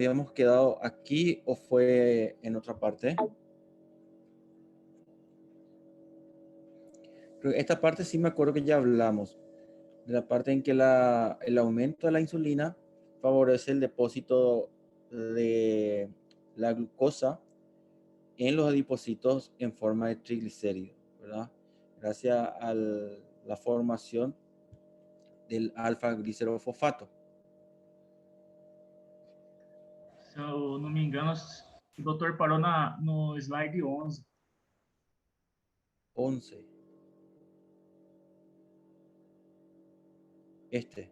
¿Habíamos quedado aquí o fue en otra parte? Pero esta parte sí me acuerdo que ya hablamos, de la parte en que el aumento de la insulina favorece el depósito de la glucosa en los adipocitos en forma de triglicéridos, ¿verdad? Gracias a la formación del alfa-glicerofosfato. Se eu não me engano, o doutor parou no slide 11. 11. Este.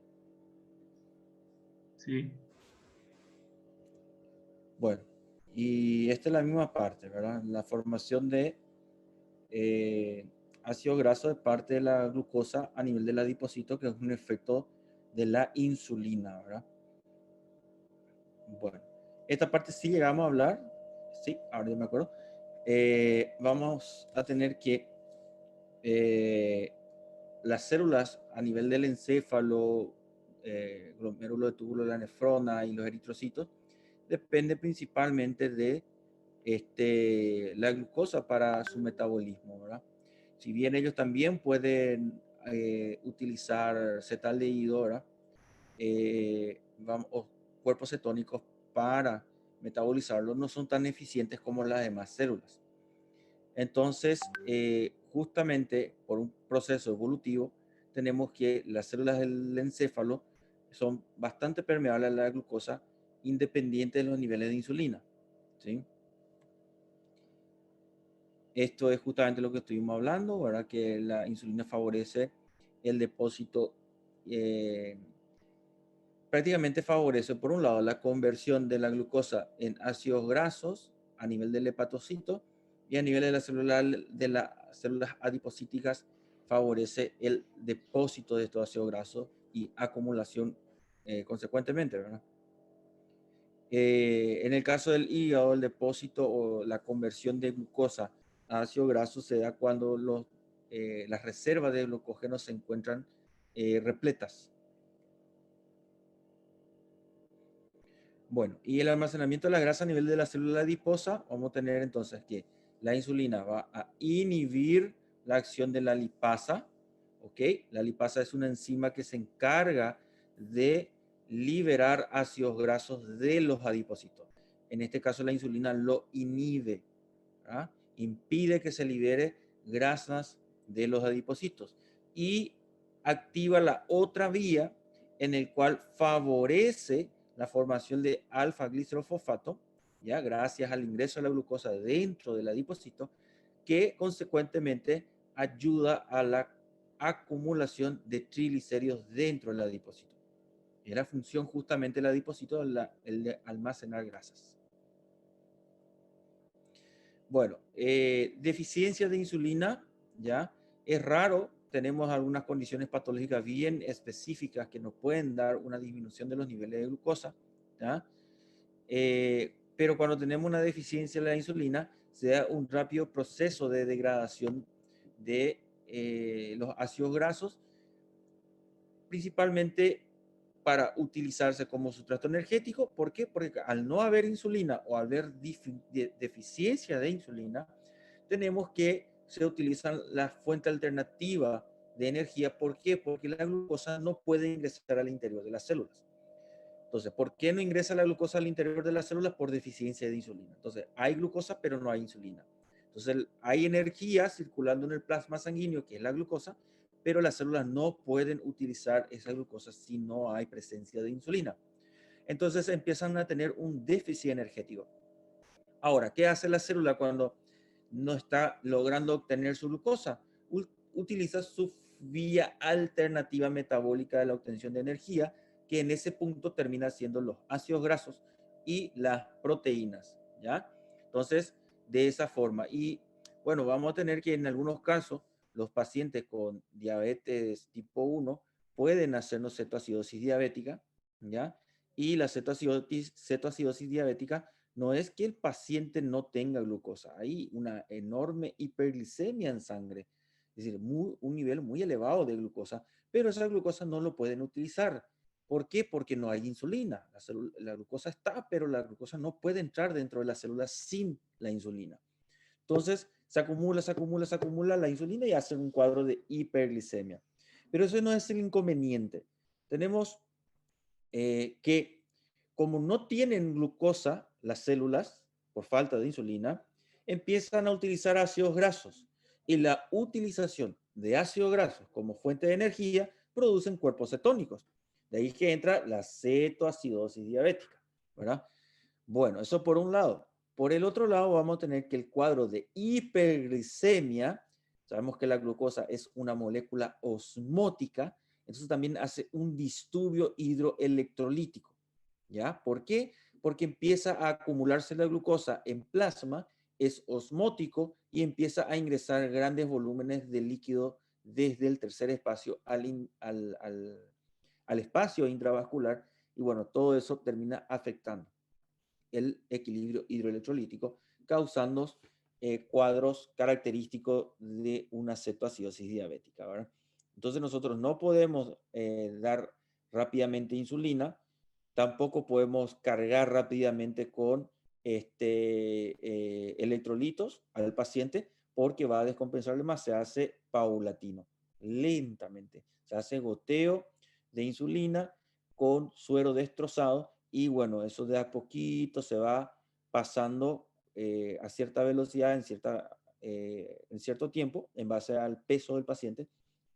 Sí. Bueno, y esta es la misma parte, ¿verdad? La formación de ácido graso de parte de la glucosa a nivel del adipocito, que es un efecto de la insulina, ¿verdad? Bueno, esta parte sí llegamos a hablar, sí, ahora ya me acuerdo. Vamos a tener que las células a nivel del encéfalo, glomérulo de túbulo de la nefrona y los eritrocitos, depende principalmente de la glucosa para su metabolismo, ¿verdad? Si bien ellos también pueden utilizar cetaldehído, ¿verdad? O cuerpos cetónicos para metabolizarlo, no son tan eficientes como las demás células. Entonces, justamente por un proceso evolutivo, tenemos que las células del encéfalo son bastante permeables a la glucosa, independiente de los niveles de insulina, ¿sí? Esto es justamente lo que estuvimos hablando, ¿verdad? Que la insulina favorece el depósito, prácticamente favorece, por un lado, la conversión de la glucosa en ácidos grasos a nivel del hepatocito y a nivel de las células adipocíticas favorece el depósito de estos ácidos grasos y acumulación consecuentemente, ¿verdad? En el caso del hígado, el depósito o la conversión de glucosa a ácido graso se da cuando las reservas de glucógeno se encuentran repletas. Bueno, y el almacenamiento de la grasa a nivel de la célula adiposa, vamos a tener entonces que la insulina va a inhibir la acción de la lipasa, ¿ok? La lipasa es una enzima que se encarga de liberar ácidos grasos de los adipocitos. En este caso la insulina lo inhibe, ¿verdad? Impide que se libere grasas de los adipocitos y activa la otra vía en el cual favorece la formación de alfa-glicerofosfato, ya gracias al ingreso de la glucosa dentro del adipocito, que consecuentemente ayuda a la acumulación de triglicéridos dentro del adipocito. Es la función justamente del adipocito, el de almacenar grasas. Bueno, deficiencia de insulina, ¿ya? Es raro, tenemos algunas condiciones patológicas bien específicas que nos pueden dar una disminución de los niveles de glucosa, ¿ya? Pero cuando tenemos una deficiencia de la insulina, se da un rápido proceso de degradación de los ácidos grasos, principalmente para utilizarse como sustrato energético. ¿Por qué? Porque al no haber insulina o al haber deficiencia de insulina, tenemos que se utilizan la fuente alternativa de energía. ¿Por qué? Porque la glucosa no puede ingresar al interior de las células. Entonces, ¿por qué no ingresa la glucosa al interior de las células? Por deficiencia de insulina. Entonces, hay glucosa, pero no hay insulina. Entonces, hay energía circulando en el plasma sanguíneo, que es la glucosa, pero las células no pueden utilizar esa glucosa si no hay presencia de insulina. Entonces, empiezan a tener un déficit energético. Ahora, ¿qué hace la célula cuando no está logrando obtener su glucosa? Utiliza su vía alternativa metabólica de la obtención de energía, que en ese punto termina siendo los ácidos grasos y las proteínas, ¿ya? Entonces, de esa forma. Y bueno, vamos a tener que en algunos casos los pacientes con diabetes tipo 1 pueden hacernos cetoacidosis diabética, ¿ya? Y la cetoacidosis diabética no es que el paciente no tenga glucosa, hay una enorme hiperglicemia en sangre, es decir, un nivel muy elevado de glucosa, pero esa glucosa no lo pueden utilizar. ¿Por qué? Porque no hay insulina. La glucosa está, pero la glucosa no puede entrar dentro de la célula sin la insulina. Entonces, se acumula la insulina y hace un cuadro de hiperglicemia. Pero eso no es el inconveniente. Tenemos que como no tienen glucosa las células por falta de insulina, empiezan a utilizar ácidos grasos. Y la utilización de ácidos grasos como fuente de energía producen cuerpos cetónicos. De ahí que entra la cetoacidosis diabética, ¿verdad? Bueno, eso por un lado. Por el otro lado, vamos a tener que el cuadro de hiperglicemia, sabemos que la glucosa es una molécula osmótica, entonces también hace un disturbio hidroelectrolítico. ¿Ya? ¿Por qué? Porque empieza a acumularse la glucosa en plasma, es osmótico y empieza a ingresar grandes volúmenes de líquido desde el tercer espacio al espacio intravascular y bueno, todo eso termina afectando el equilibrio hidroelectrolítico, causando cuadros característicos de una cetoacidosis diabética, ¿verdad? Entonces nosotros no podemos dar rápidamente insulina, tampoco podemos cargar rápidamente con electrolitos al paciente porque va a descompensarle más, se hace paulatino, lentamente, se hace goteo de insulina con suero destrozado y bueno, eso de a poquito se va pasando a cierta velocidad en cierto tiempo en base al peso del paciente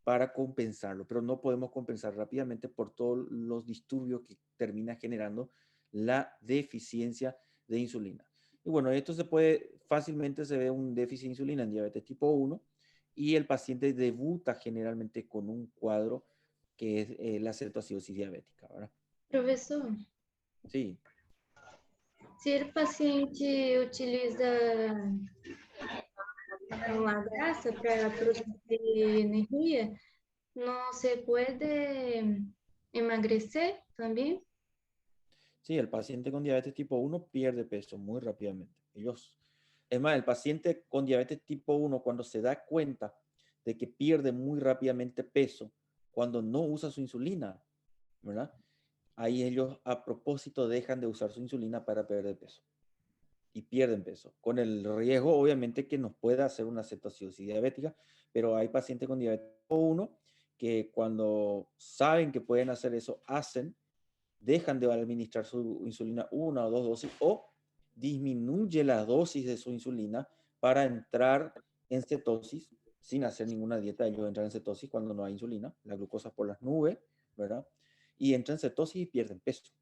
para compensarlo, pero no podemos compensar rápidamente por todos los disturbios que termina generando la deficiencia de insulina. Y bueno, esto fácilmente se ve un déficit de insulina en diabetes tipo 1 y el paciente debuta generalmente con un cuadro que es la cetoacidosis diabética, ¿verdad? Professor, Sí. se o paciente utiliza a grasa para produzir energia, não se pode emagrecer também? Sí, el paciente con diabetes tipo 1 pierde peso muy rápidamente. Es más, el paciente con diabetes tipo 1 cuando se da cuenta de que pierde muy rápidamente peso, cuando no usa su insulina, ¿verdad? Ahí ellos a propósito dejan de usar su insulina para perder peso y pierden peso, con el riesgo obviamente que nos pueda hacer una cetoacidosis diabética, pero hay pacientes con diabetes tipo 1 que cuando saben que pueden hacer eso, dejan de administrar su insulina una o dos dosis o disminuye la dosis de su insulina para entrar en cetosis sin hacer ninguna dieta. Ellos entran en cetosis cuando no hay insulina, la glucosa por las nubes, ¿verdad? Y entran en cetosis y pierden peso,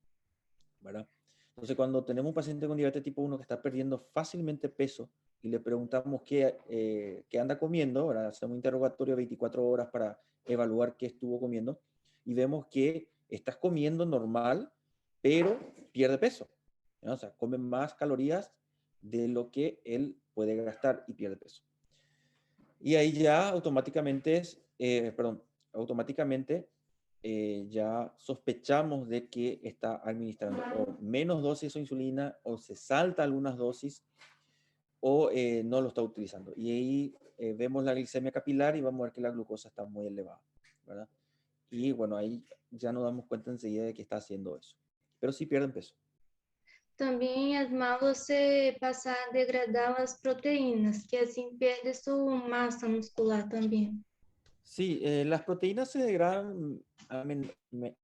¿verdad? Entonces, cuando tenemos un paciente con diabetes tipo 1 que está perdiendo fácilmente peso y le preguntamos qué anda comiendo, ¿verdad? Hacemos un interrogatorio de 24 horas para evaluar qué estuvo comiendo y vemos que estás comiendo normal, pero pierde peso, ¿no? O sea, come más calorías de lo que él puede gastar y pierde peso. Y ahí ya automáticamente ya sospechamos de que está administrando o menos dosis de insulina o se salta algunas dosis o no lo está utilizando. Y ahí vemos la glicemia capilar y vamos a ver que la glucosa está muy elevada, ¿verdad? Y bueno, ahí ya nos damos cuenta enseguida de que está haciendo eso. Pero sí pierden peso. Também é mal você passar a degradar as proteínas, que assim perde sua massa muscular também. Sí, las proteínas se degradan a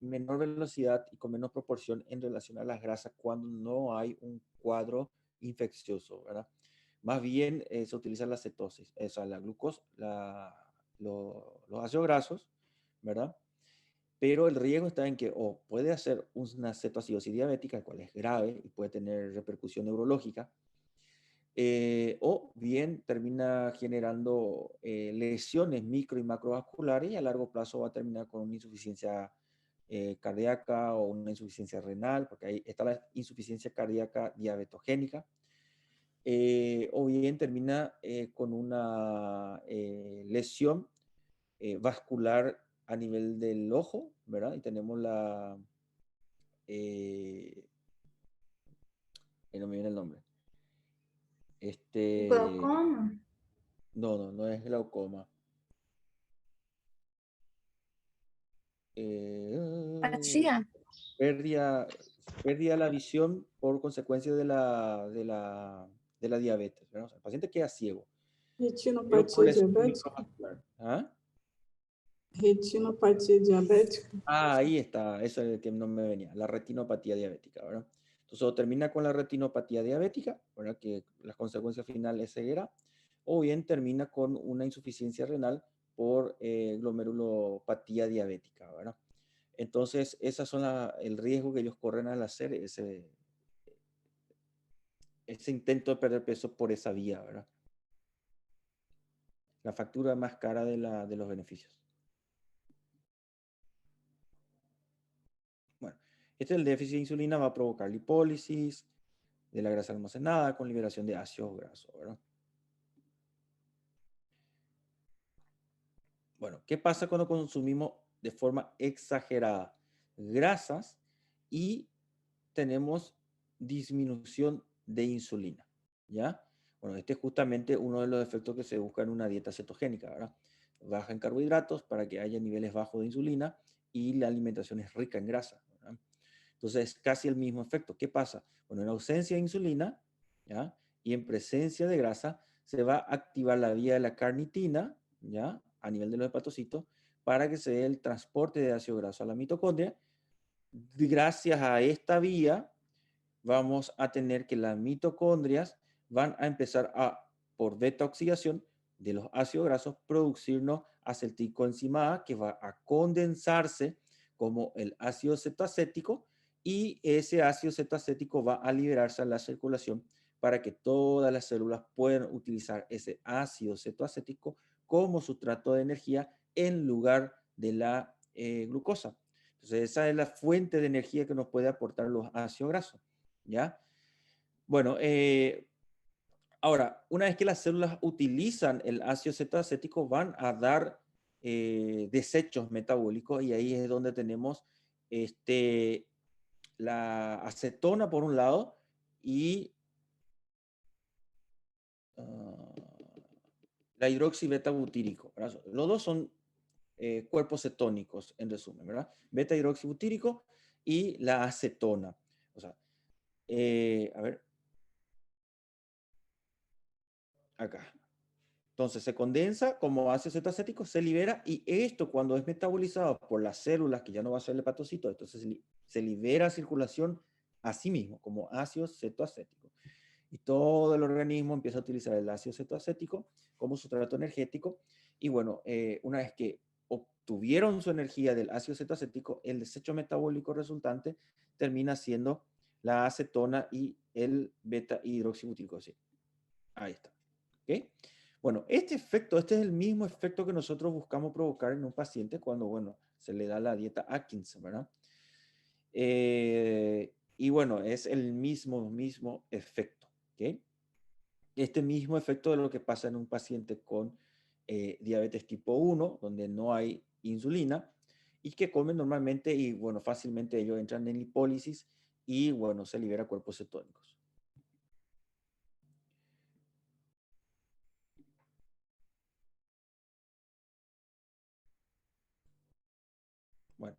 menor velocidad y con menos proporción en relación a las grasas cuando no hay un cuadro infeccioso, ¿verdad? Más bien se utiliza la cetosis, o sea, la glucosa, los ácidos grasos, ¿verdad? Pero el riesgo está en que o puede hacer una cetoacidosis diabética, el cual es grave y puede tener repercusión neurológica, o bien termina generando lesiones micro y macrovasculares y a largo plazo va a terminar con una insuficiencia cardíaca o una insuficiencia renal, porque ahí está la insuficiencia cardíaca diabetogénica, o bien termina con una lesión vascular a nivel del ojo, ¿verdad? Y tenemos no me viene el nombre. Glaucoma? No es glaucoma. Apatia? pérdida, pérdida de la visión por consecuencia de la diabetes, ¿verdad? O sea, el paciente queda ciego, pero por Retinopatia lesión diabética? microvascular. ¿Ah? Retinopatia diabética? Ah, ahí está, eso es el que no me venía, la retinopatía diabética, ¿verdad? Entonces, o termina con la retinopatía diabética, ¿verdad? Que la consecuencia final es ceguera, o bien termina con una insuficiencia renal por glomerulopatía diabética, ¿verdad? Entonces, esas son el riesgo que ellos corren al hacer ese intento de perder peso por esa vía, ¿verdad? La factura más cara de los beneficios. Bueno, el déficit de insulina va a provocar lipólisis de la grasa almacenada con liberación de ácidos grasos, ¿verdad? Bueno, ¿qué pasa cuando consumimos de forma exagerada grasas y tenemos disminución de insulina? ¿Ya? Bueno, este es justamente uno de los efectos que se busca en una dieta cetogénica, ¿verdad? Baja en carbohidratos para que haya niveles bajos de insulina y la alimentación es rica en grasa, ¿verdad? Entonces es casi el mismo efecto. ¿Qué pasa? Bueno, en ausencia de insulina, ¿ya? Y en presencia de grasa, se va a activar la vía de la carnitina, ¿ya? A nivel de los hepatocitos, para que se dé el transporte de ácido graso a la mitocondria. Gracias a esta vía, vamos a tener que las mitocondrias van a empezar a, por beta oxidación de los ácidos grasos, producirnos acetilcoenzima A, que va a condensarse como el ácido cetoacético, y ese ácido cetoacético va a liberarse a la circulación para que todas las células puedan utilizar ese ácido cetoacético como sustrato de energía en lugar de la glucosa. Entonces, esa es la fuente de energía que nos puede aportar los ácidos grasos. ¿Ya? Bueno, ahora, una vez que las células utilizan el ácido cetoacético, van a dar desechos metabólicos y ahí es donde tenemos la acetona por un lado y la hidroxibetabutírico, ¿verdad? Los dos son cuerpos cetónicos, en resumen, ¿verdad? Beta hidroxibutírico y la acetona. O sea, a ver, acá. Entonces se condensa como ácido cetoacético, se libera y esto cuando es metabolizado por las células, que ya no va a ser el hepatocito, entonces se libera a circulación a sí mismo como ácido cetoacético. Y todo el organismo empieza a utilizar el ácido cetoacético como sustrato energético. Y bueno, una vez que obtuvieron su energía del ácido cetoacético, el desecho metabólico resultante termina siendo la acetona y el beta hidroxibutírico. Sí. Ahí está. ¿Okay? Bueno, este efecto, este es el mismo efecto que nosotros buscamos provocar en un paciente cuando, bueno, se le da la dieta Atkins, ¿verdad? Y bueno, es el mismo efecto, ¿ok? Este mismo efecto de lo que pasa en un paciente con diabetes tipo 1, donde no hay insulina, y que comen normalmente y, bueno, fácilmente ellos entran en lipólisis y, bueno, se libera cuerpos cetónicos. Bueno,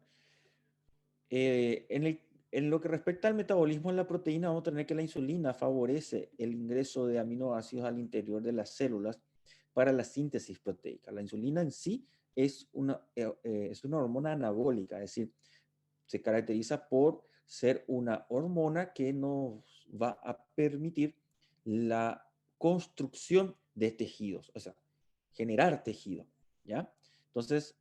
en lo que respecta al metabolismo en la proteína, vamos a tener que la insulina favorece el ingreso de aminoácidos al interior de las células para la síntesis proteica. La insulina en sí es una hormona anabólica, es decir, se caracteriza por ser una hormona que nos va a permitir la construcción de tejidos, o sea, generar tejido, ¿ya? Entonces,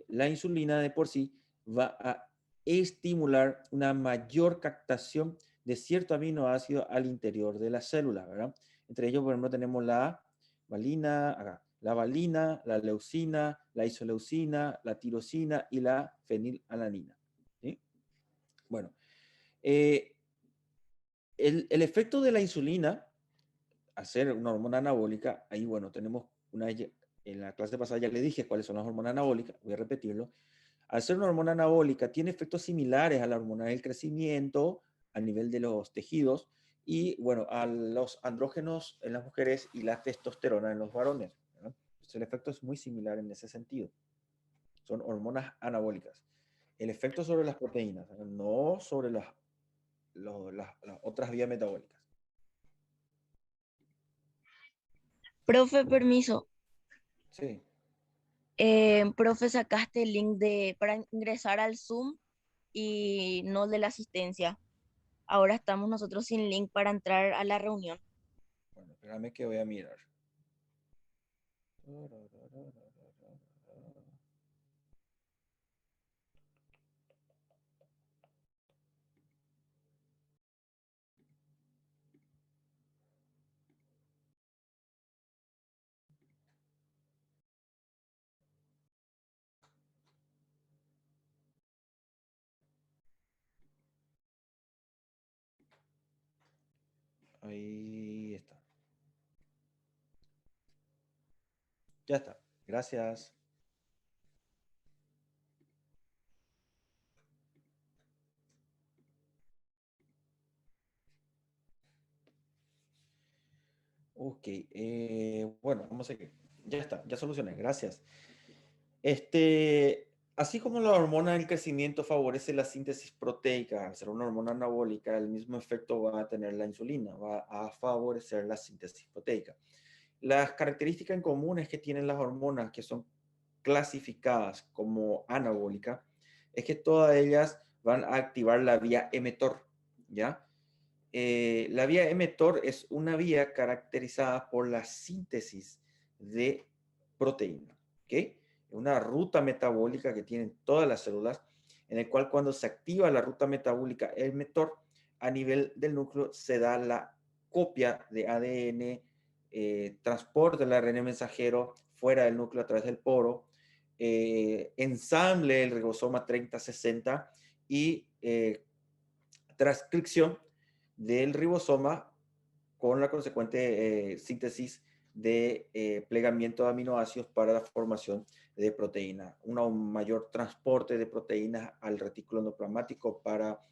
la insulina de por sí va a estimular una mayor captación de cierto aminoácido al interior de la célula, ¿verdad? Entre ellos, por ejemplo, tenemos la valina, la leucina, la isoleucina, la tirosina y la fenilalanina. ¿Sí? Bueno, el efecto de la insulina, al ser una hormona anabólica, ahí, bueno, tenemos en la clase pasada ya le dije cuáles son las hormonas anabólicas, voy a repetirlo. Al ser una hormona anabólica, tiene efectos similares a la hormona del crecimiento a nivel de los tejidos y, bueno, a los andrógenos en las mujeres y la testosterona en los varones, ¿verdad? Entonces, el efecto es muy similar en ese sentido. Son hormonas anabólicas. el efecto sobre las proteínas, no sobre las otras vías metabólicas. Profe, permiso. Sí. Profe, sacaste el link para ingresar al Zoom y no el de la asistencia. Ahora estamos nosotros sin link para entrar a la reunión. Bueno, espérame que voy a mirar. Ahí está. Ya está. Gracias. Ok. Bueno, vamos a seguir. Ya está. Ya solucioné. Gracias. Así como la hormona del crecimiento favorece la síntesis proteica, al ser una hormona anabólica, el mismo efecto va a tener la insulina, va a favorecer la síntesis proteica. Las características en comunes que tienen las hormonas que son clasificadas como anabólicas es que todas ellas van a activar la vía mTOR, ¿ya? La vía mTOR es una vía caracterizada por la síntesis de proteína, ¿ok? Una ruta metabólica que tienen todas las células, en el cual cuando se activa la ruta metabólica, el mTOR, a nivel del núcleo se da la copia de ADN, transporte del ARN mensajero fuera del núcleo a través del poro, ensamble el ribosoma 3060 y transcripción del ribosoma con la consecuente síntesis de plegamiento de aminoácidos para la formación de proteína. Un mayor transporte de proteínas al retículo endoplasmático para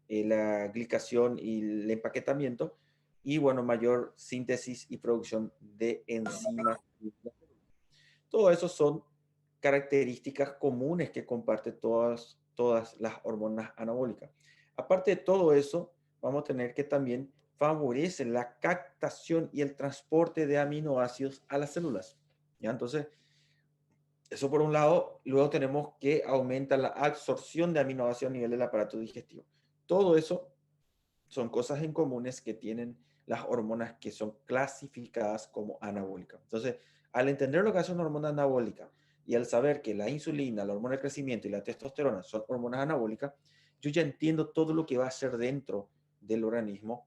la glicación y el empaquetamiento, y bueno, mayor síntesis y producción de enzimas. Todo eso son características comunes que comparten todas las hormonas anabólicas. Aparte de todo eso, vamos a tener que también favorece la captación y el transporte de aminoácidos a las células. ¿Ya? Entonces, eso por un lado. Luego tenemos que aumenta la absorción de aminoácidos a nivel del aparato digestivo. Todo eso son cosas en comunes que tienen las hormonas que son clasificadas como anabólicas. Entonces, al entender lo que hace una hormona anabólica y al saber que la insulina, la hormona de crecimiento y la testosterona son hormonas anabólicas, yo ya entiendo todo lo que va a hacer dentro del organismo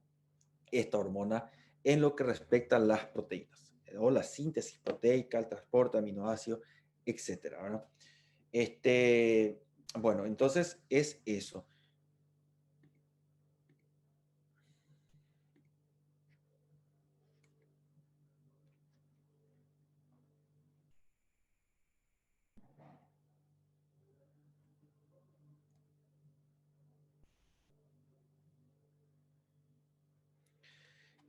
esta hormona en lo que respecta a las proteínas, o la síntesis proteica, el transporte de aminoácidos, etcétera, ¿verdad? Bueno, entonces es eso.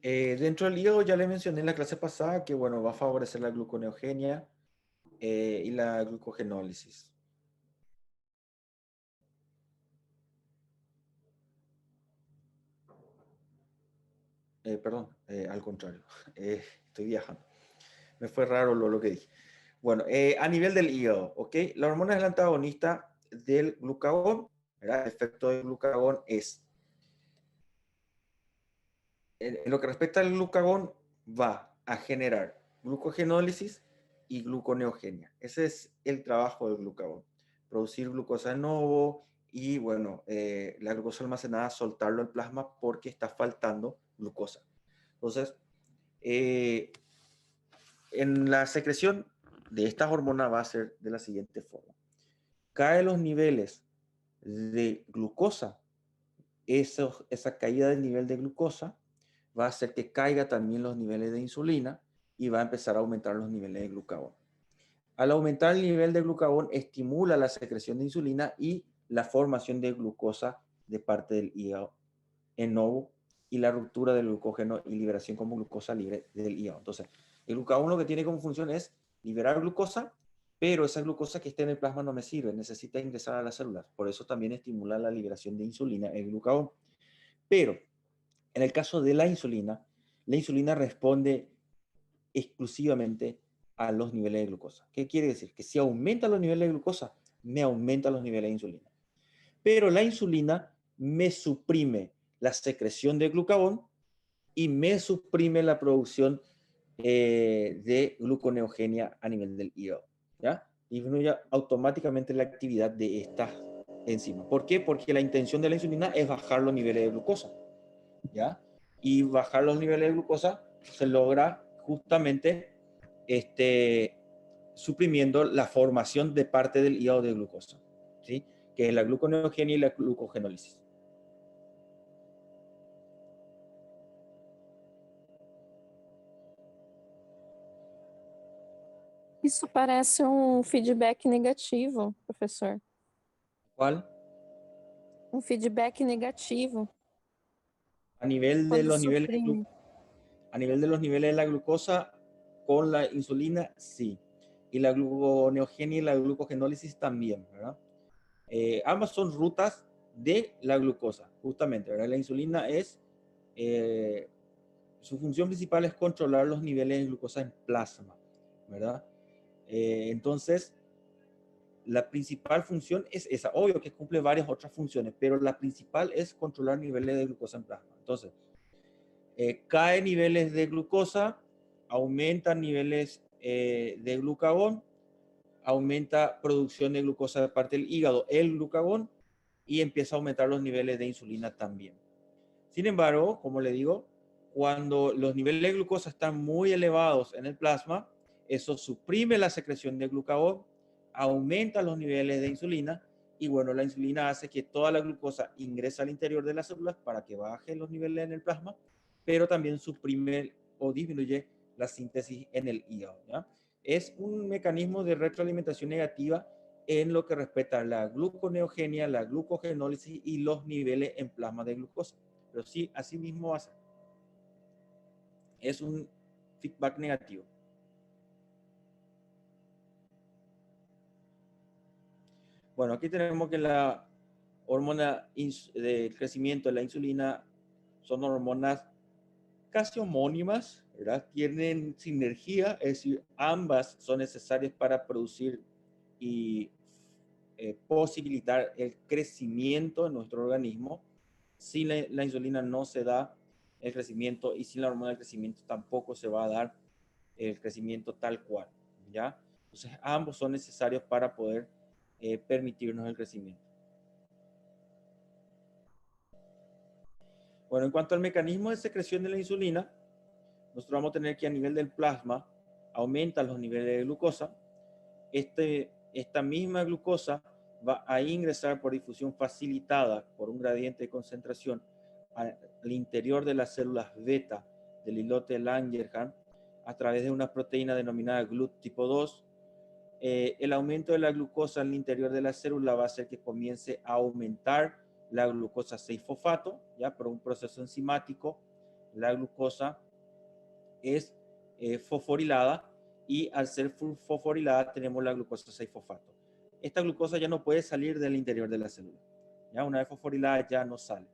Dentro del hígado ya le mencioné en la clase pasada que, bueno, va a favorecer la gluconeogenia y la glucogenólisis. Perdón, al contrario, estoy viajando. Me fue raro lo que dije. Bueno, a nivel del hígado, ¿ok? La hormona es la antagonista del glucagón, ¿verdad? El efecto del glucagón es, en lo que respecta al glucagón, va a generar glucogenólisis y gluconeogenia. Ese es el trabajo del glucagón. Producir glucosa de nuevo y, bueno, la glucosa almacenada, soltarlo al plasma porque está faltando glucosa. Entonces, en la secreción de estas hormonas va a ser de la siguiente forma. Caen los niveles de glucosa, esa caída del nivel de glucosa va a hacer que caiga también los niveles de insulina y va a empezar a aumentar los niveles de glucagón. Al aumentar el nivel de glucagón, estimula la secreción de insulina y la formación de glucosa de parte del hígado en novo y la ruptura del glucógeno y liberación como glucosa libre del hígado. Entonces, el glucagón lo que tiene como función es liberar glucosa pero esa glucosa que está en el plasma no me sirve, necesita ingresar a las células. Por eso también estimula la liberación de insulina, el glucagón. Pero en el caso de la insulina responde exclusivamente a los niveles de glucosa. ¿Qué quiere decir? Que si aumenta los niveles de glucosa, me aumenta los niveles de insulina. Pero la insulina me suprime la secreción de glucagón y me suprime la producción de gluconeogenia a nivel del hígado. ¿Ya? Disminuye automáticamente la actividad de estas enzimas. ¿Por qué? Porque la intención de la insulina es bajar los niveles de glucosa. ¿Ya? Y bajar los niveles de glucosa se logra justamente suprimiendo la formación de parte del hígado de glucosa, ¿sí? Que es la gluconeogenia y la glucogenólisis. Isso parece feedback negativo, professor. ¿Cuál? Feedback negativo. A nivel de los niveles de la glucosa con la insulina, sí. Y la gluconeogenia y la glucogenólisis también, ¿verdad? Ambas son rutas de la glucosa, justamente, ¿verdad? La insulina su función principal es controlar los niveles de glucosa en plasma, ¿verdad? Entonces, la principal función es esa. Obvio que cumple varias otras funciones, pero la principal es controlar niveles de glucosa en plasma. Entonces, cae niveles de glucosa, aumenta niveles de glucagón, aumenta producción de glucosa de parte del hígado, el glucagón, y empieza a aumentar los niveles de insulina también. Sin embargo, como le digo, cuando los niveles de glucosa están muy elevados en el plasma, eso suprime la secreción de glucagón, aumenta los niveles de insulina y bueno, la insulina hace que toda la glucosa ingrese al interior de las células para que bajen los niveles en el plasma, pero también suprime o disminuye la síntesis en el hígado, ¿ya? Es un mecanismo de retroalimentación negativa en lo que respecta a la gluconeogenia, la glucogenólisis y los niveles en plasma de glucosa. Pero sí, así mismo hace. Es un feedback negativo. Bueno, aquí tenemos que la hormona del crecimiento, la insulina, son hormonas casi homónimas, ¿verdad? Tienen sinergia, es decir, ambas son necesarias para producir y posibilitar el crecimiento en nuestro organismo. Sin la insulina no se da el crecimiento y sin la hormona del crecimiento tampoco se va a dar el crecimiento tal cual, ¿ya? Entonces ambos son necesarios para poder permitirnos el crecimiento. Bueno, en cuanto al mecanismo de secreción de la insulina, nosotros vamos a tener que a nivel del plasma aumenta los niveles de glucosa. Esta misma glucosa va a ingresar por difusión facilitada por un gradiente de concentración al interior de las células beta del islote de Langerhans a través de una proteína denominada GLUT tipo 2. El aumento de la glucosa en el interior de la célula va a hacer que comience a aumentar la glucosa 6-fosfato, ya por un proceso enzimático. La glucosa es fosforilada y al ser fosforilada tenemos la glucosa 6-fosfato. Esta glucosa ya no puede salir del interior de la célula. Ya una vez fosforilada ya no sale.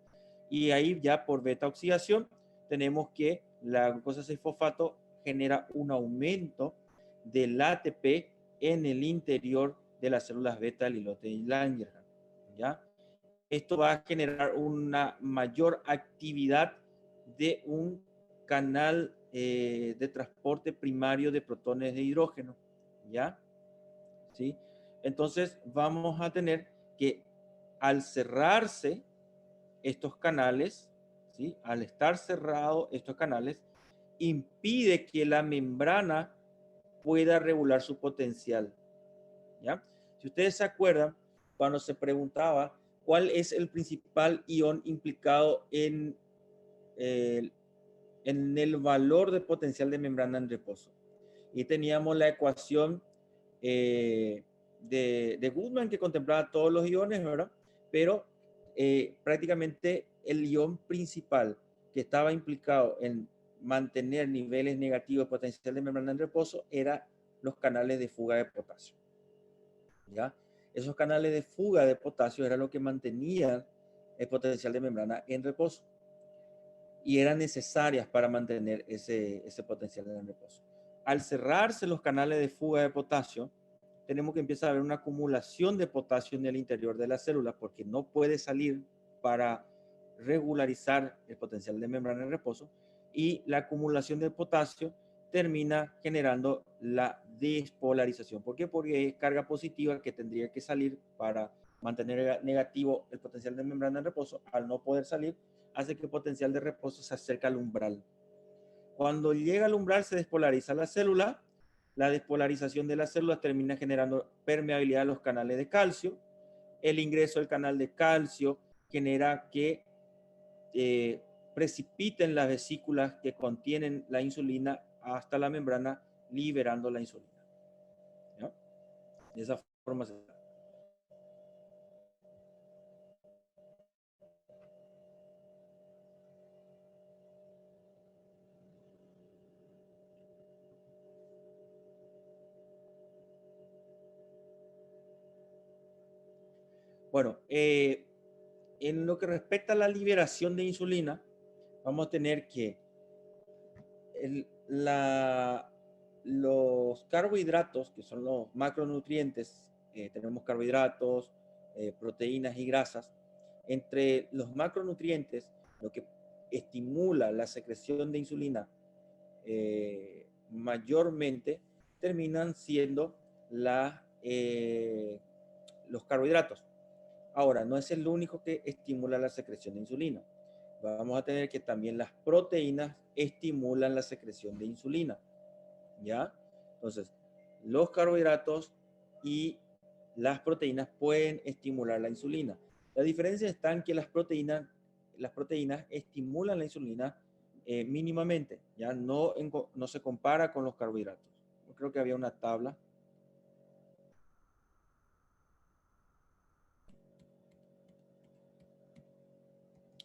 Y ahí ya por beta oxidación tenemos que la glucosa 6-fosfato genera un aumento del ATP en el interior de las células beta del islote de Langerhans, ¿ya? Esto va a generar una mayor actividad de un canal de transporte primario de protones de hidrógeno, ¿ya? ¿Sí? Entonces vamos a tener que al cerrarse estos canales, ¿sí? Al estar cerrados estos canales, impide que la membrana pueda regular su potencial, ¿ya? Si ustedes se acuerdan, cuando se preguntaba cuál es el principal ion implicado en el valor de potencial de membrana en reposo, y teníamos la ecuación de Goodman que contemplaba todos los iones, ¿verdad? Pero prácticamente el ion principal que estaba implicado en mantener niveles negativos de potencial de membrana en reposo era los canales de fuga de potasio, ¿ya? Esos canales de fuga de potasio era lo que mantenían el potencial de membrana en reposo y eran necesarias para mantener ese potencial en reposo. Al cerrarse los canales de fuga de potasio, tenemos que empezar a haber una acumulación de potasio en el interior de la célula porque no puede salir para regularizar el potencial de membrana en reposo, y la acumulación de potasio termina generando la despolarización. ¿Por qué? Porque es carga positiva que tendría que salir para mantener negativo el potencial de membrana en reposo. Al no poder salir, hace que el potencial de reposo se acerque al umbral. Cuando llega al umbral se despolariza la célula. La despolarización de las células termina generando permeabilidad a los canales de calcio. El ingreso del canal de calcio genera que precipiten las vesículas que contienen la insulina hasta la membrana, liberando la insulina. ¿Ya? De esa forma se da. Bueno, en lo que respecta a la liberación de insulina, vamos a tener que los carbohidratos, que son los macronutrientes, tenemos carbohidratos, proteínas y grasas. Entre los macronutrientes, lo que estimula la secreción de insulina mayormente terminan siendo los carbohidratos. Ahora, no es el único que estimula la secreción de insulina. Vamos a tener que también las proteínas estimulan la secreción de insulina, ¿ya? Entonces, los carbohidratos y las proteínas pueden estimular la insulina. La diferencia está en que las proteínas estimulan la insulina mínimamente, ¿ya? No se compara con los carbohidratos. Yo creo que había una tabla.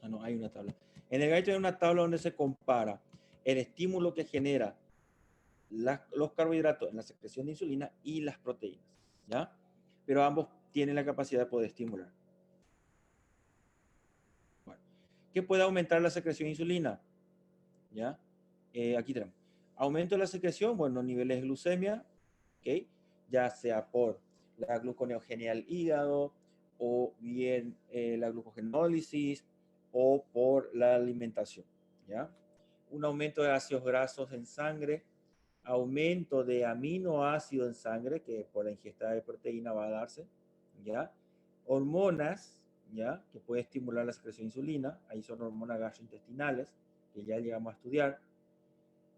No, hay una tabla. En el guide hay una tabla donde se compara el estímulo que genera los carbohidratos en la secreción de insulina y las proteínas, ¿ya? Pero ambos tienen la capacidad de poder estimular. Bueno, ¿qué puede aumentar la secreción de insulina? ¿Ya? Aquí tenemos. Aumento de la secreción, bueno, niveles de glucemia, ¿ok? Ya sea por la gluconeogenia del hígado, o bien la glucogenólisis, o por la alimentación, ¿ya? Un aumento de ácidos grasos en sangre, aumento de aminoácido en sangre, que por la ingesta de proteína va a darse, ¿ya? Hormonas, ¿ya? Que puede estimular la secreción de insulina, ahí son hormonas gastrointestinales, que ya llegamos a estudiar.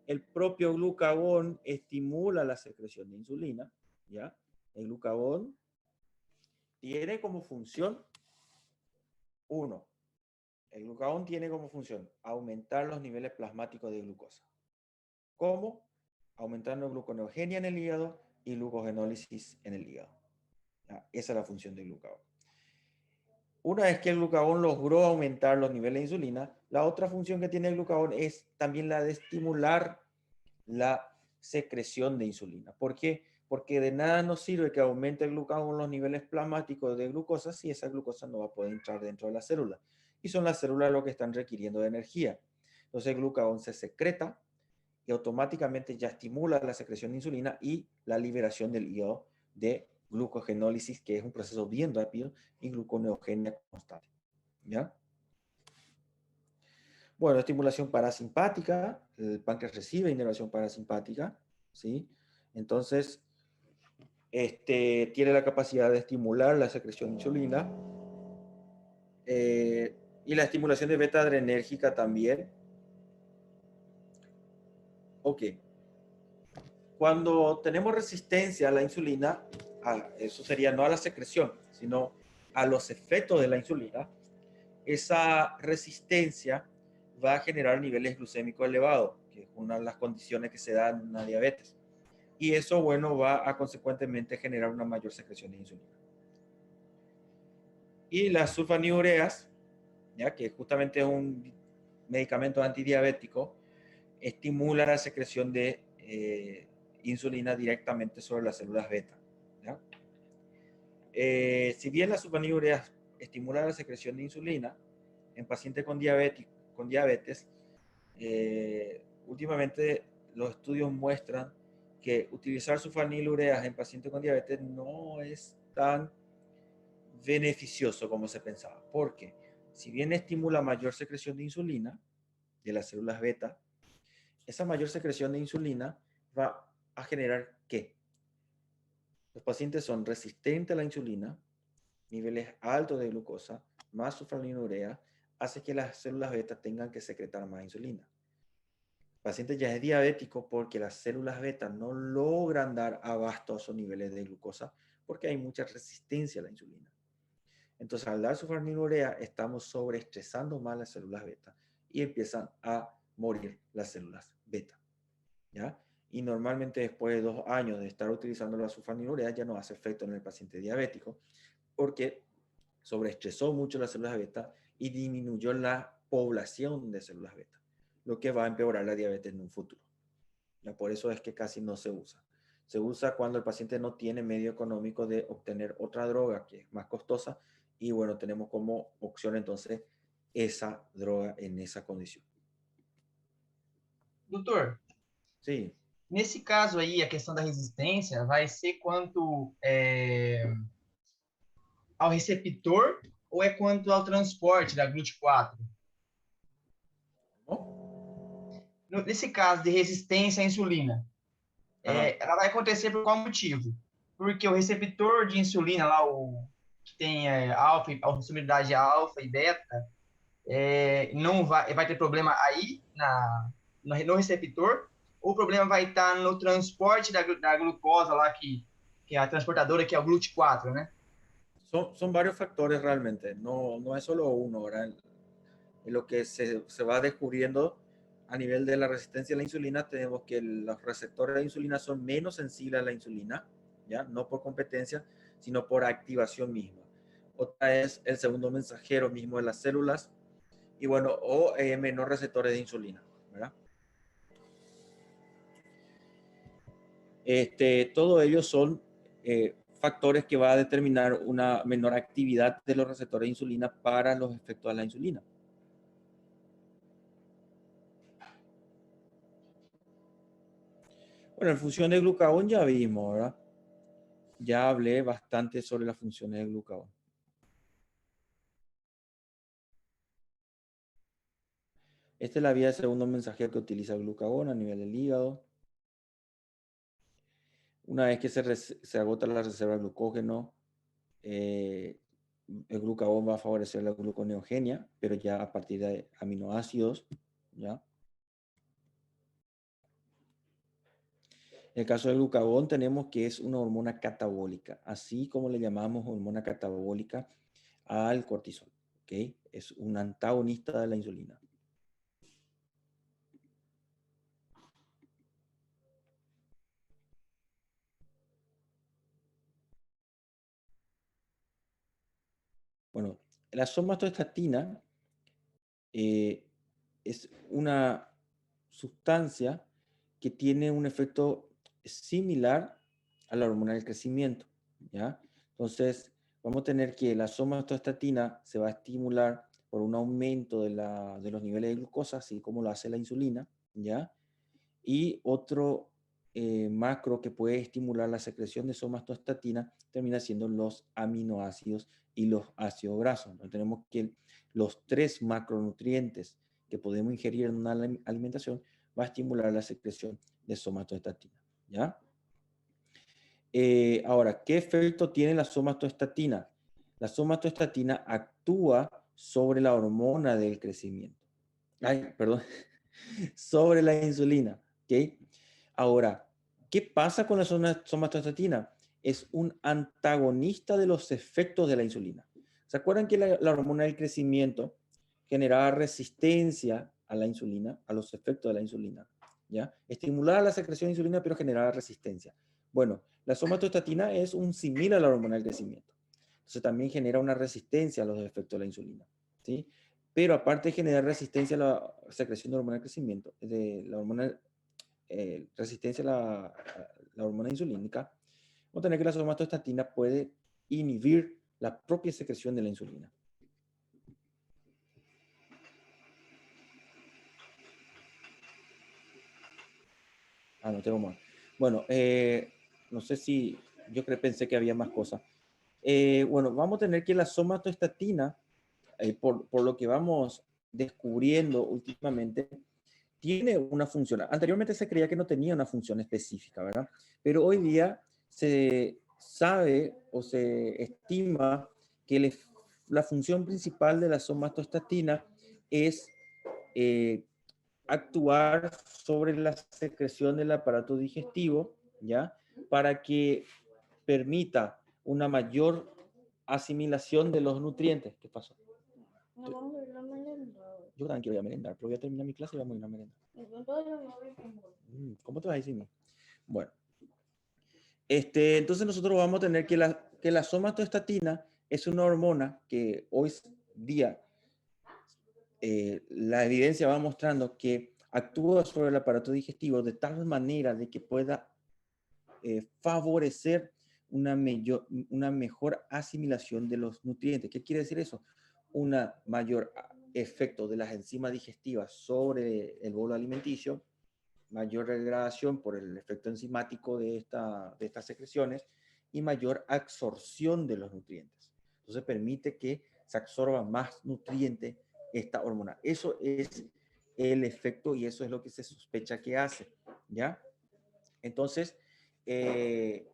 El propio glucagón estimula la secreción de insulina, ¿ya? El glucagón tiene como función, el glucagón tiene como función aumentar los niveles plasmáticos de glucosa. ¿Cómo? Aumentando gluconeogenia en el hígado y glucogenólisis en el hígado. ¿Ya? Esa es la función del glucagón. Una vez que el glucagón logró aumentar los niveles de insulina, la otra función que tiene el glucagón es también la de estimular la secreción de insulina. ¿Por qué? Porque de nada nos sirve que aumente el glucagón los niveles plasmáticos de glucosa si esa glucosa no va a poder entrar dentro de la célula. Y son las células lo que están requiriendo de energía. Entonces el glucagón se secreta y automáticamente ya estimula la secreción de insulina y la liberación del hígado de glucogenólisis, que es un proceso bien rápido, y gluconeogenia constante. ¿Ya? Bueno, estimulación parasimpática, el páncreas recibe inervación parasimpática, ¿sí? Entonces, tiene la capacidad de estimular la secreción de insulina, y la estimulación de beta adrenérgica también. Ok. Cuando tenemos resistencia a la insulina, eso sería no a la secreción, sino a los efectos de la insulina, esa resistencia va a generar niveles glucémicos elevados, que es una de las condiciones que se dan en una diabetes. Y eso, bueno, va a consecuentemente generar una mayor secreción de insulina. Y las sulfonilureas, ya que justamente es un medicamento antidiabético, estimula la secreción de insulina directamente sobre las células beta, ¿ya? Si bien la sulfanilurea estimula la secreción de insulina en pacientes con diabetes, últimamente los estudios muestran que utilizar sulfanilureas en pacientes con diabetes no es tan beneficioso como se pensaba, porque si bien estimula mayor secreción de insulina de las células beta, esa mayor secreción de insulina va a generar que los pacientes son resistentes a la insulina, niveles altos de glucosa, más sulfonilurea, hace que las células beta tengan que secretar más insulina. El paciente ya es diabético porque las células beta no logran dar abasto a esos niveles de glucosa porque hay mucha resistencia a la insulina. Entonces, al dar sulfonilurea, estamos sobreestresando más las células beta y empiezan a morir las células beta, ¿ya? Y normalmente después de 2 años de estar utilizando la sulfonilurea ya no hace efecto en el paciente diabético porque sobreestresó mucho las células beta y disminuyó la población de células beta, lo que va a empeorar la diabetes en un futuro. ¿Ya? Por eso es que casi no se usa. Se usa cuando el paciente no tiene medio económico de obtener otra droga que es más costosa y bueno, tenemos como opción entonces esa droga en esa condición. Doutor, Sí. nesse caso aí, a questão da resistência vai ser quanto ao receptor ou é quanto ao transporte da GLUT4? Nesse caso de resistência à insulina, ela vai acontecer por qual motivo? Porque o receptor de insulina lá, o que tem alfa, a funcionalidade alfa e beta, não vai ter problema aí no receptor, ou o problema vai estar no transporte da glucosa lá, que é a transportadora, que é o GLUT4, né? Son varios factores realmente, no es solo uno, ¿verdad? En lo que se va descubriendo a nivel de la resistencia a la insulina, tenemos que los receptores de insulina son menos sensibles a la insulina, ¿ya? No por competencia, sino por activación misma. Otra es el segundo mensajero mismo de las células, y bueno, o menor receptores de insulina, ¿verdad? Todos ellos son factores que va a determinar una menor actividad de los receptores de insulina para los efectos de la insulina. Bueno, en función de glucagón ya vimos, ¿verdad? Ya hablé bastante sobre las funciones del glucagón. Esta es la vía de segundo mensajero que utiliza el glucagón a nivel del hígado. Una vez que se agota la reserva de glucógeno, el glucagón va a favorecer la gluconeogenia, pero ya a partir de aminoácidos, ¿ya? En el caso del glucagón tenemos que es una hormona catabólica, así como le llamamos hormona catabólica al cortisol, ¿ok? Es un antagonista de la insulina. Bueno, la somatostatina es una sustancia que tiene un efecto similar a la hormona del crecimiento, ¿ya? Entonces, vamos a tener que la somatostatina se va a estimular por un aumento de los niveles de glucosa, así como lo hace la insulina, ¿ya? Y otro macro que puede estimular la secreción de somatostatina termina siendo los aminoácidos y los ácidos grasos. Entonces, tenemos que los 3 macronutrientes que podemos ingerir en una alimentación va a estimular la secreción de somatostatina, ¿ya? Ahora, ¿qué efecto tiene la somatostatina? La somatostatina actúa sobre la hormona del crecimiento. Ay, perdón. Sobre la insulina, ¿ok? Ahora, ¿qué pasa con la somatostatina? Es un antagonista de los efectos de la insulina. ¿Se acuerdan que la hormona del crecimiento generaba resistencia a la insulina, a los efectos de la insulina? ¿Ya? Estimulaba la secreción de insulina, pero generaba resistencia. Bueno, la somatostatina es un similar a la hormona del crecimiento. Entonces también genera una resistencia a los efectos de la insulina, ¿sí? Pero aparte de generar resistencia a la secreción de hormona del crecimiento, de la hormona, resistencia a la hormona insulínica, vamos a tener que la somatostatina puede inhibir la propia secreción de la insulina. No tengo más. Bueno, no sé si yo pensé que había más cosas. Bueno, vamos a tener que la somatostatina, por lo que vamos descubriendo últimamente, tiene una función. Anteriormente se creía que no tenía una función específica, ¿verdad? Pero hoy día se sabe o se estima que la función principal de la somatostatina es actuar sobre la secreción del aparato digestivo, ¿ya? Para que permita una mayor asimilación de los nutrientes. ¿Qué pasó? No vamos a ir a merendar. Yo también quiero ir a merendar, pero voy a terminar mi clase y vamos a ir a merendar. ¿Cómo te vas a decir? Bueno, entonces nosotros vamos a tener que la somatostatina es una hormona que hoy día la evidencia va mostrando que actúa sobre el aparato digestivo de tal manera de que pueda favorecer una mejor asimilación de los nutrientes. ¿Qué quiere decir eso? Un mayor efecto de las enzimas digestivas sobre el bolo alimenticio, mayor degradación por el efecto enzimático de estas secreciones y mayor absorción de los nutrientes. Entonces permite que se absorba más nutriente esta hormona. Eso es el efecto y eso es lo que se sospecha que hace, ¿ya? Entonces, el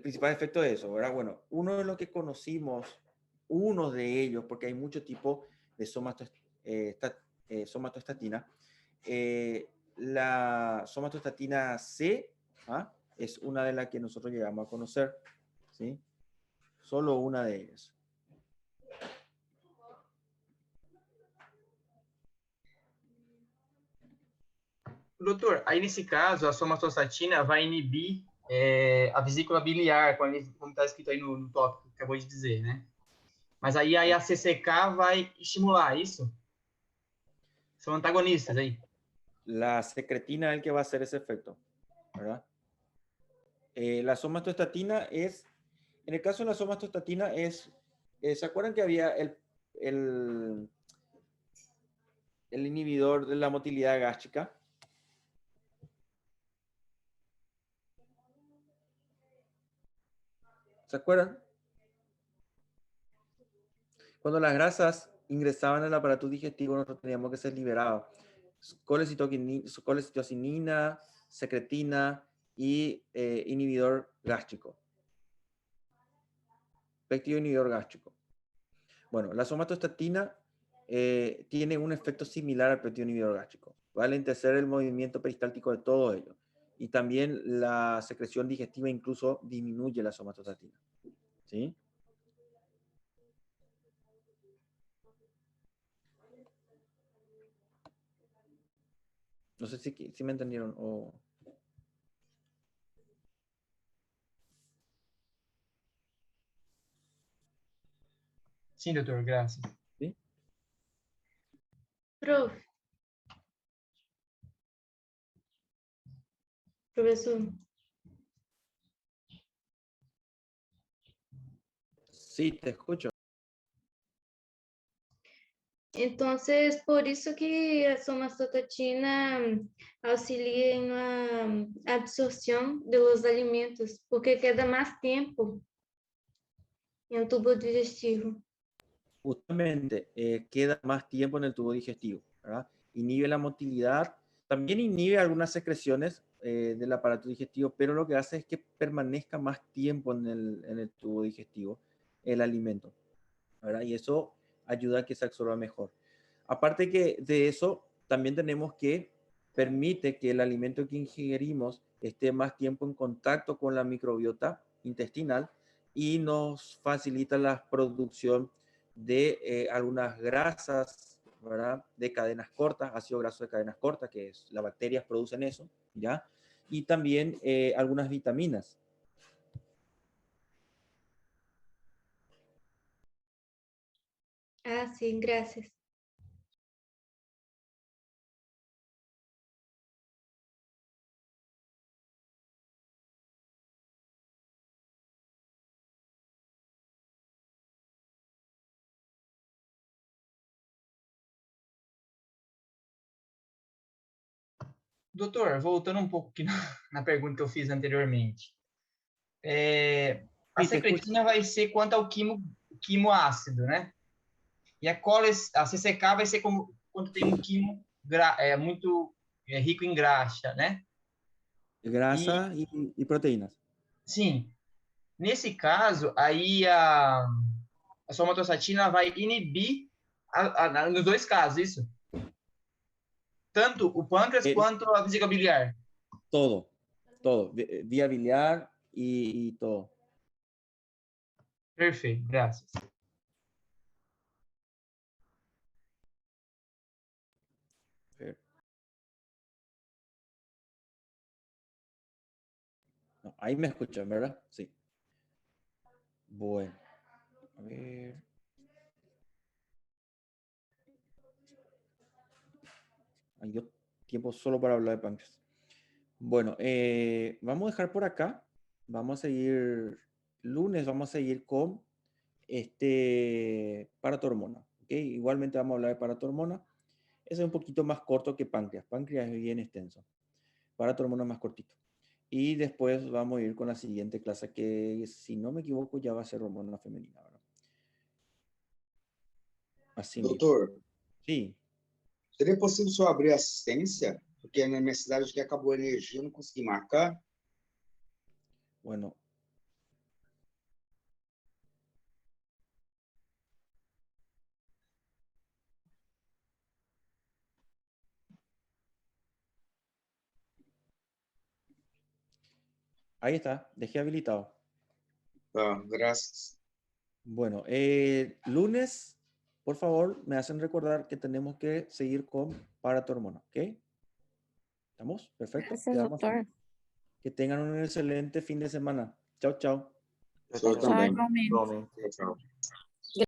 principal efecto de eso, ¿verdad? Bueno, uno de los que conocimos, uno de ellos, porque hay muchos tipos de somatostatina, la somatostatina C es una de las que nosotros llegamos a conocer, ¿sí? Solo una de ellas. Doutor, aí nesse caso, a somatostatina vai inibir a vesícula biliar, como está escrito aí no tópico que acabou de dizer, né? Mas aí a CCK vai estimular isso? São antagonistas aí. La secretina es el que va a hacer ese efecto, ¿verdad? La somatostatina es, en el caso de la somatostatina ¿se acuerdan que había el inhibidor de la motilidad gástrica? ¿Se acuerdan? Cuando las grasas ingresaban al aparato digestivo, nosotros teníamos que ser liberados. Colecistocinina, secretina y inhibidor gástrico. Péptido inhibidor gástrico. Bueno, la somatostatina tiene un efecto similar al péptido inhibidor gástrico. Va a alentecer el movimiento peristáltico de todo ello. Y también la secreción digestiva incluso disminuye la somatostatina. ¿Sí? No sé si me entendieron o... Sim, doutor, graças. ¿Sí? Profesor. Sí, te escucho. Entonces, por isso que a somatostatina auxilia na absorção de los alimentos, porque queda mais tempo em tubo digestivo. Justamente queda más tiempo en el tubo digestivo, ¿verdad? Inhibe la motilidad, también inhibe algunas secreciones del aparato digestivo, pero lo que hace es que permanezca más tiempo en el tubo digestivo el alimento, ¿verdad? Y eso ayuda a que se absorba mejor. Aparte que de eso, también tenemos que permite que el alimento que ingerimos esté más tiempo en contacto con la microbiota intestinal y nos facilita la producción de algunas grasas, ¿verdad? De cadenas cortas, ácido graso de cadenas cortas, que es, las bacterias producen eso, ¿ya? Y también algunas vitaminas. Ah, sim, graças. Doutor, voltando um pouco aqui na pergunta que eu fiz anteriormente. A Sí, te escucho. secretina vai ser quanto ao quimo ácido, né? E a CCK vai ser como quando tem um quimo muito rico em graxa, né? E, Grasa y proteínas. sim, nesse caso, aí a somatostatina vai inibir nos dois casos, isso? Tanto o pâncreas Eh, quanto a vesícula biliar. Todo, todo. Vía biliar y todo. Perfeito, graças. ver. No, ahí me escuchan, ¿verdad? Sí. Bueno, a ver. Hay yo tiempo solo para hablar de páncreas. Bueno, vamos a dejar por acá. Vamos a seguir lunes, vamos a seguir con paratormona. ¿Okay? Igualmente vamos a hablar de paratormona. Ese es un poquito más corto que páncreas. Páncreas es bien extenso. Paratormona es más cortito. Y después vamos a ir con la siguiente clase que, si no me equivoco, ya va a ser hormona femenina, ¿verdad? Así mismo. Doutor, Sí. seria possível só abrir assistência? Porque na minha cidade que acabou a energia, eu não consegui marcar. Bueno. Ahí está, dejé habilitado. Tá, graças. Bueno, lunes, por favor, me hacen recordar que tenemos que seguir con paratormona, ¿ok? ¿Estamos? Perfecto. Gracias, Quedamos así. doutor. Que tengan un excelente fin de semana. Chao, chao. Eu Só também. também. igualmente. Igualmente. Tchau, tchau.